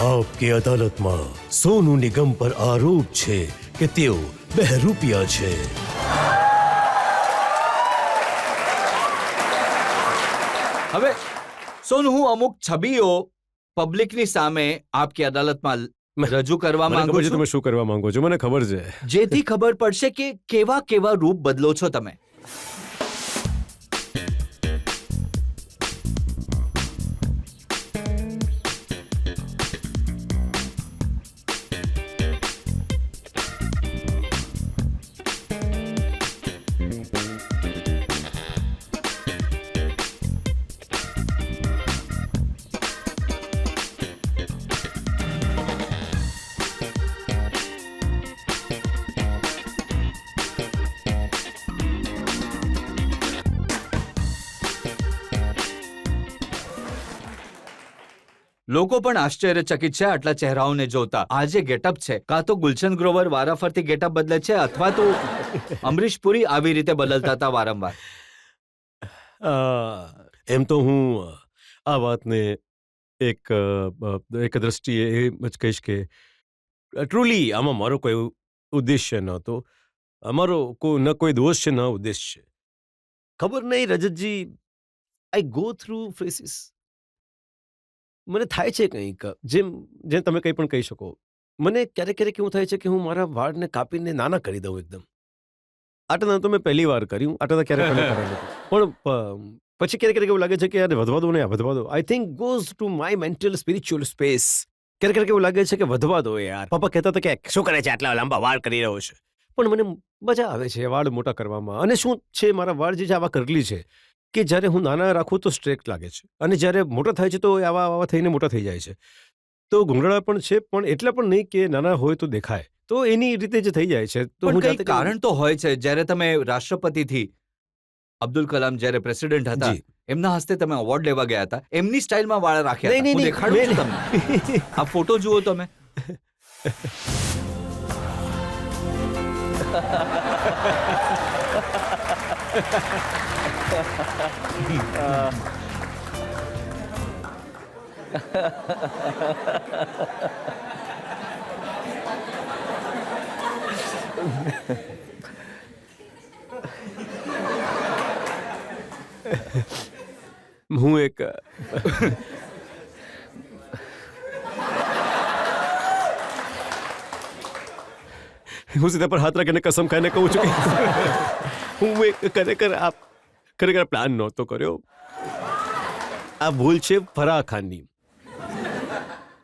આપકી અદાલતમાં સોનુ નિગમ પર આરોપ છે કે તેઓ બહેરૂપિયા છે. હવે સોનુ, હું અમુક છબીઓ પબ્લિકની સામે આપકી અદાલતમાં રજૂ કરવા માંગુ છું. તમે શું કરવા માંગો છો? મને ખબર છે. જેથી ખબર પડશે કે કેવા કેવા રૂપ બદલો છો તમે. લોકો પણ આશ્ચર્યચકિત છે આટલા ચહેરાઓને જોતા. આ જે ગેટઅપ છે, કાં તો ગુલશન ગ્રોવર વારાફરતી ગેટઅપ બદલે છે અથવા તો અમરીશ પુરી આવી રીતે બદલતા હતા વારંવાર. એમ તો હું આ વાતને એક દ્રષ્ટિએ એમ જ કહીશ કે ટ્રુલી આમાં મારો કોઈ ઉદ્દેશ્ય નહોતો. અમારો ન કોઈ દોષ છે, ન ઉદ્દેશ છે. ખબર નહીં રજતજી, આઈ ગો થ્રુ ફેસીસ. મને થાય છે કંઈક, જેમ તમે કંઈ પણ કહી શકો. મને ક્યારેક ક્યારેક એવું થાય છે કે હું મારા વાળને કાપીને નાના કરી દઉં એકદમ. આટલા તો મેં પહેલી વાર કર્યું, આટલા ક્યારેક કરેલું પણ પછી ક્યારેક ક્યારેક એવું લાગે છે કે યાર વધવા દો ને, વધવા દો. I think goes to my mental spiritual space. ક્યારેક ક્યારેક એવું લાગે છે કે વધવા દો યાર. પપ્પા કહેતા હતા કે શું કરે છે, આટલા લાંબા વાળ કરી રહ્યો છે. પણ મને મજા આવે છે વાળ મોટા કરવામાં. અને શું છે, મારા વાળ જે છે આવા કરલી છે કે જ્યારે હું નાના રાખું તો સ્ટ્રેટ લાગે છે, અને જ્યારે મોટા થાય છે તો આવા થઈને મોટા થઈ જાય છે. તો ઘૂંઘરાળા પણ છે, પણ એટલા પણ નહીં કે નાના હોય તો દેખાય. તો એની રીતે જ થઈ જાય છે. તો પણ હું કંઈક કારણ તો હોય છે. જ્યારે તમે રાષ્ટ્રપતિથી અબ્દુલ કલામ જ્યારે પ્રેસિડેન્ટ હતા, જી. એમના હસ્તે તમે એવોર્ડ લેવા ગયા હતા, એમની સ્ટાઇલમાં વાળ રાખ્યા હતા. નહીં, હું નહીં, દેખાડું છું તમને. આ ફોટો જુઓ તમે. હું એક હું સીધા પર હાથ રાખીને કસમ ખાઈને કહું છું કે હું ખરેખર પ્લાન નહોતો કર્યો. આ ભૂલ છે ફરાહ ખાનની.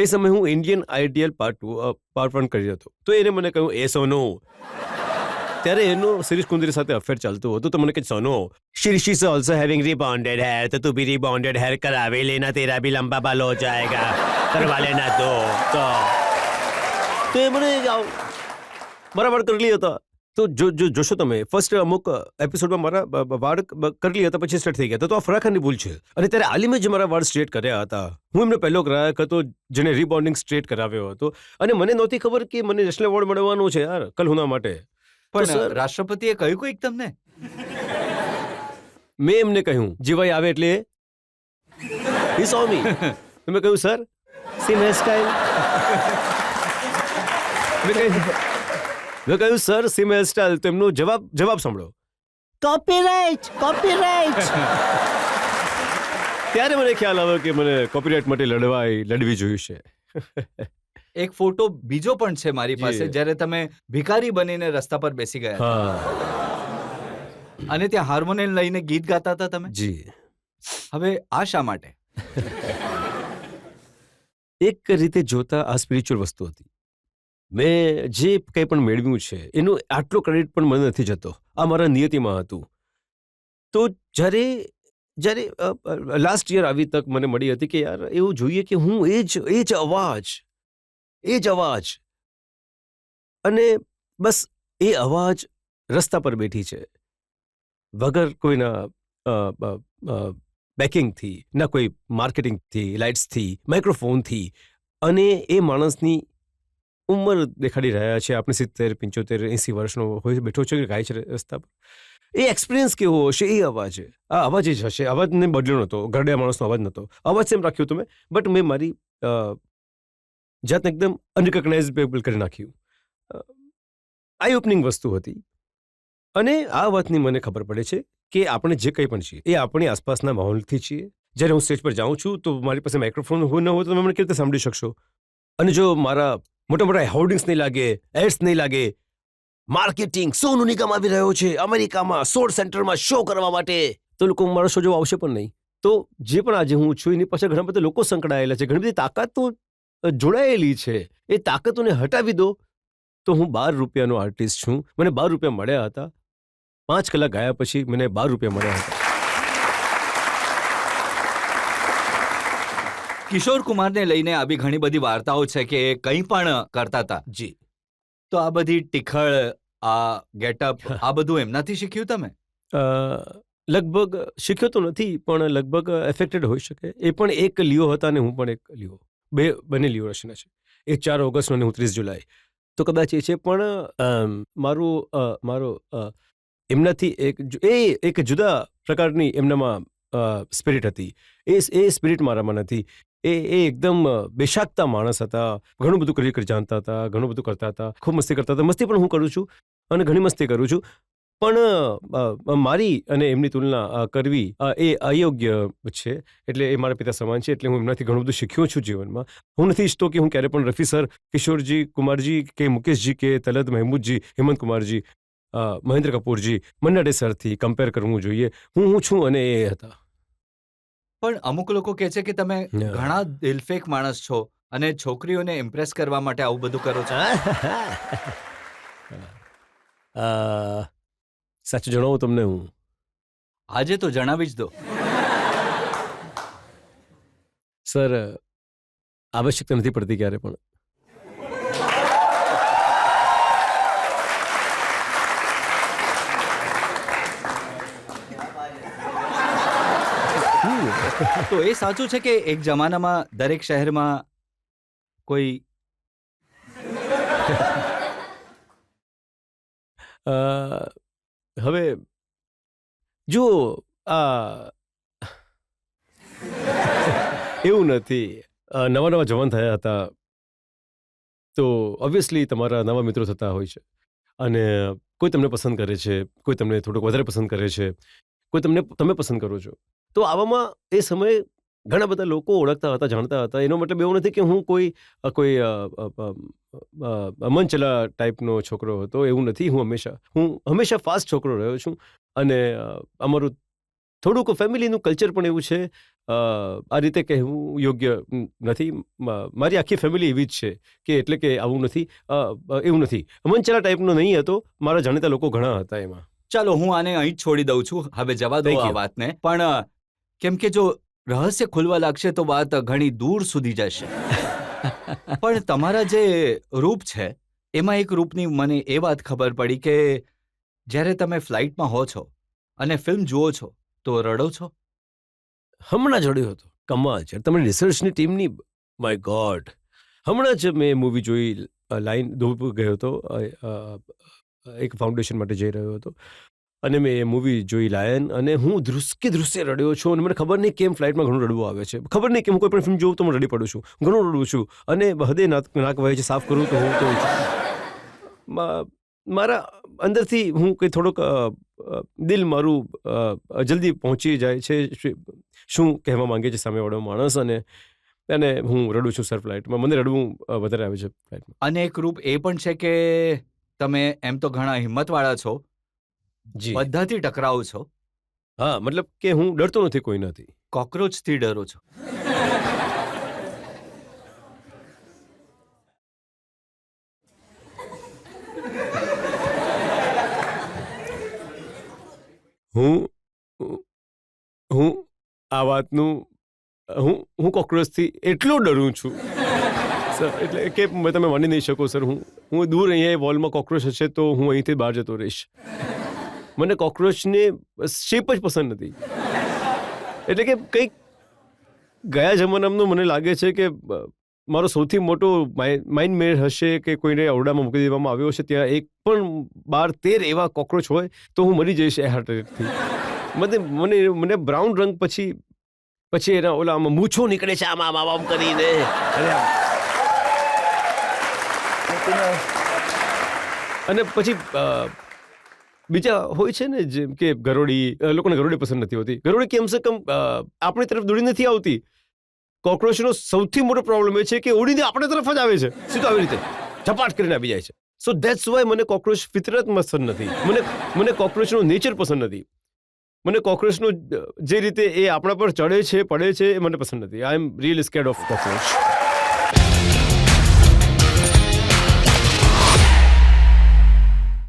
એ સમયે હું ઇન્ડિયન આઈડિયલ પાર્ટ 1 કરી હતો. તો એને મને કહ્યું, એ સોનો, ત્યારે એનો શિરીષ કુંદરી સાથે અફેર ચાલતું હતું. તો મને કે સોનો, Shirish is also having rebonded hair, તો તું भी रिबॉन्डेड हेयर करावे लेना, तेरा भी लंबा बाल हो जाएगा, करवा लेना. તો એ મને મારા વાળ કરલી હતા. તો જોશો તમે ફર્સ્ટ અમુક એપિસોડમાં મારા વાળ કરલી હતા, પછી સ્ટ્રેટ થઈ ગયા હતા. તો આ ફરાહ ખાનની ભૂલ છે. અને ત્યારે આલિમે જ મારા વાળ સ્ટ્રેટ કર્યા હતા. હું એમને પહેલો ગ્રાહક હતો જેને રિબોન્ડિંગ સ્ટ્રેટ કરાવ્યો હતો. અને મને નહોતી ખબર કે મને નેશનલ એવોર્ડ મળવાનો છે યાર કલહુના માટે. પણ રાષ્ટ્રપતિએ કહ્યું કોઈક તમને? મેં એમને કહ્યું, જીવાઈ આવે એટલે he saw me. મેં કહ્યું, સર સેમ હેરસ્ટાઇલ. મેં કહ્યું, સર સેમ હેરસ્ટાઇલ. તો એમનો જવાબ સાંભળો, કોપીરાઇટ. ત્યારે મને ખ્યાલ આવ્યો કે મને કોપીરાઇટ માટે લડવી જોઈએ છે. એક ફોટો બીજો પણ છે મારી પાસે, જી. જ્યારે તમે ભિખારી બનીને રસ્તા પર બેસી ગયા હતા. હા અને ત્યાં હાર્મોનિયમ લઈને ગીત ગાતા હતા તમે. જી. હવે આ શા માટે? એક રીતે જોતા આ સ્પિરિચ્યુઅલ વસ્તુ હતી. મેં જે કંઈ પણ મેળવ્યું છે એનું આટલો ક્રેડિટ પણ મને નથી જતો. આ મારા નિયતિમાં હતું. તો જ્યારે લાસ્ટ યર આવી તક મને મળી હતી કે યાર એવું જોઈએ કે હું એ જ અવાજ અને બસ એ અવાજ રસ્તા પર બેઠી છે, વગર કોઈના બેકિંગથી, ના કોઈ માર્કેટિંગથી, લાઇટ્સથી, માઇક્રોફોનથી. અને એ માણસની ઉંમર દેખાડી રહ્યા છે. આપણે 70, 75, 80 વર્ષનો હોય બેઠો છે કે ગાય છે રસ્તા પર. એ એક્સપિરિયન્સ કેવો હશે એ અવાજ. આ અવાજ જ હશે. અવાજને બદલ્યો નહોતો, ઘરડા માણસનો અવાજ નહોતો. અવાજ સેમ રાખ્યો તમે, બટ મેં મારી જાતને એકદમ અનરિકગ્નાઇઝેબલ કરી નાખ્યું. આઈ ઓપનિંગ વસ્તુ હતી. અને આ વાતની મને ખબર પડે છે કે આપણે જે કંઈ પણ છીએ એ આપણી આસપાસના માહોલથી છીએ. જ્યારે હું સ્ટેજ પર જાઉં છું તો મારી પાસે માઇક્રોફોન ન હોય તો તમે મને કેવી રીતે સાંભળી શકશો? અને જો મારા મોટા મોટા હોર્ડિંગ્સ નહીં લાગે, એડ્સ નહીં લાગે, માર્કેટિંગ, સોનુ નિગમ આવી રહ્યો છે અમેરિકામાં 16 સેન્ટરમાં શો કરવા માટે, તો લોકો મારો શો જોવા આવશે પણ નહીં. તો જે પણ આજે હું છું એની પાછળ ઘણા બધા લોકો સંકળાયેલા છે, ઘણી બધી તાકાતો જોડાયેલી છે. એ તાકાતોને હટાવી દો તો હું 12 રૂપિયાનો આર્ટિસ્ટ છું. મને 12 રૂપિયા મળ્યા હતા. 5 કલાક ગાયા પછી મને 12 રૂપિયા મળ્યા હતા. કિશોર કુમારને લઈને આવી ઘણી બધી વાર્તાઓ છે કે એ કંઈ પણ કરતા હતા. જી. તો આ બધી ટીખળ, આ ગેટઅપ, આ બધું એમનાથી શીખ્યું તમે? લગભગ શીખ્યો તો નથી પણ લગભગ એફેક્ટેડ હોઈ શકે. એ પણ એક લિયો હતા અને હું પણ એક લિયો. બંને લિયો રશીના છે. એક 4 ઓગસ્ટ અને હું 30 જુલાઈ. તો કદાચ એ છે પણ મારો એમનાથી એક જુદા પ્રકારની એમનામાં સ્પિરિટ હતી. એ સ્પિરિટ મારામાં નથી. એ એકદમ બેશાકતા માણસ હતા. ઘણું બધું કરી જાણતા હતા, ઘણું બધું કરતા હતા, ખૂબ મસ્તી કરતા હતા. મસ્તી પણ હું કરું છું અને ઘણી મસ્તી કરું છું. પણ મારી અને એમની તુલના કરવી એ અયોગ્ય છે. એટલે એ મારા પિતા સમાન છે. એટલે હું એમનાથી ઘણું બધું શીખ્યો છું જીવનમાં. હું નથી ઈચ્છતો કે હું ક્યારે પણ રફી સર, કિશોરજી કુમારજી કે મુકેશજી કે તલત મહેમૂદજી, હેમંત કુમારજી, મહેન્દ્ર કપૂરજી, મન્ના ડે સરથી કમ્પેર કરવું જોઈએ. હું છું અને એ હતા. પણ અમુક લોકો કહે છે કે તમે ઘણા દિલફેક માણસ છો અને છોકરીઓને ઇમ્પ્રેસ કરવા માટે આવું બધું કરો છો. સાચું જણાવું તમને હું? આજે તો જણાવી જ દો. સર, આવશ્યકતા નથી પડતી ક્યારે પણ. તો એ સાચું છે કે એક જમાનામાં દરેક શહેરમાં કોઈ હવે જુઓ, એવું નથી. નવા નવા જવાન થયા હતા તો ઓબ્વિયસલી તમારા નવા મિત્રો થતા હોય છે અને કોઈ તમને પસંદ કરે છે, કોઈ તમને થોડુંક વધારે પસંદ કરે છે, કોઈ તમે પસંદ કરો છો. તો આવામાં એ સમયે ઘણા બધા લોકો ઓળખતા હતા, જાણતા હતા. એનો મતલબ એવું નથી કે હું કોઈ મનચલા ટાઈપનો છોકરો હતો. એવું નથી. હું હંમેશા ફાસ્ટ છોકરો રહ્યો છું અને અમારું થોડુંક ફેમિલીનું કલ્ચર પણ એવું છે. આ રીતે કહેવું યોગ્ય નથી. મારી આખી ફેમિલી એવી જ છે કે એટલે કે આવું નથી, એવું નથી. મનચલા ટાઈપનો નહીં હતો. મારા જાણીતા લોકો ઘણા હતા એમાં. ચાલો હું આને અહીં જ છોડી દઉં છું. હવે જવા દો આ વાતને. પણ કેમ કે જો રહસ્ય ખુલવા લાગશે તો વાત ઘણી દૂર સુધી જશે. પણ તમારા જે રૂપ છે એમાં એક રૂપની મને એ વાત ખબર પડી કે જ્યારે તમે ફ્લાઇટમાં હો છો અને ફિલ્મ જુઓ છો તો રડો છો? હમણાં જ રડ્યો હતો. કમાલ છે. તમારી રિસર્ચની ટીમની, માય ગોડ. હમણાં જ મેં મૂવી જોઈ, લાઈન ધોપ ગયો હતો, એક ફાઉન્ડેશન માટે જઈ રહ્યો હતો અને મેં એ મૂવી જોઈ લાયન અને હું ધ્રુસકે રડ્યો છું. અને મને ખબર નહીં કેમ ફ્લાઇટમાં ઘણું રડવું આવે છે. ખબર નહીં કે હું કોઈ પણ ફિલ્મ જોઉં તો હું રડી પડું છું, ઘણું રડું છું. અને હદે નાક વહે છે સાફ કરું તો હું તો મારા અંદરથી હું કંઈ થોડોક દિલ મારું જલ્દી પહોંચી જાય છે શું કહેવા માંગે છે સામેવાળો માણસ. અને હું રડું છું સર ફ્લાઇટમાં. મને રડવું વધારે આવે છે ફ્લાઇટમાં. અને એક રૂપ એ પણ છે કે તમે એમ તો ઘણા હિંમતવાળા છો, બધાથી ટકરાવો છો. હા, મતલબ કે હું ડરતો નથી કોઈનાથી. કોકરોચથી ડરો છો. હું આ વાતનું હું કોકરોચથી એટલો ડરું છું સર, એટલે કે તમે માની નહીં શકો સર. હું દૂર અહીંયા વોલમાં કોકરોચ હશે તો હું અહીંથી બહાર જતો રહીશ. મને કોકરોચને શેપ જ પસંદ નથી. એટલે કે કંઈક ગયા જમાનામાં મને લાગે છે કે મારો સૌથી મોટો માઇન્ડ મેર હશે કે કોઈને ઓરડામાં મૂકી દેવામાં આવ્યો હશે, ત્યાં એક પણ 12-13 એવા કોકરોચ હોય તો હું મરી જઈશ એ હાર્ટ એટેકથી. મને બ્રાઉન રંગ પછી એના ઓલા મૂછો નીકળે છે આમ કરીને. અને પછી બીજા હોય છે ને જેમ કે ગરોળી, લોકોને ગરોળી પસંદ નથી હોતી. ગરોળી કમસે કમ આપણી તરફ દોડી નથી આવતી. કોક્રોચનો સૌથી મોટો પ્રોબ્લેમ એ છે કે ઉડીને આપણી તરફ જ આવે છે, સીધો આવી રીતે ઝપાટ કરીને આવી જાય છે. સો ધેટ્સ વાય મને કોક્રોચ ફિતરત પસંદ નથી. મને કોક્રોચનો નેચર પસંદ નથી. મને કોક્રોચનો જે રીતે એ આપણા પર ચડે છે, પડે છે, એ મને પસંદ નથી. I am really scared of cockroach.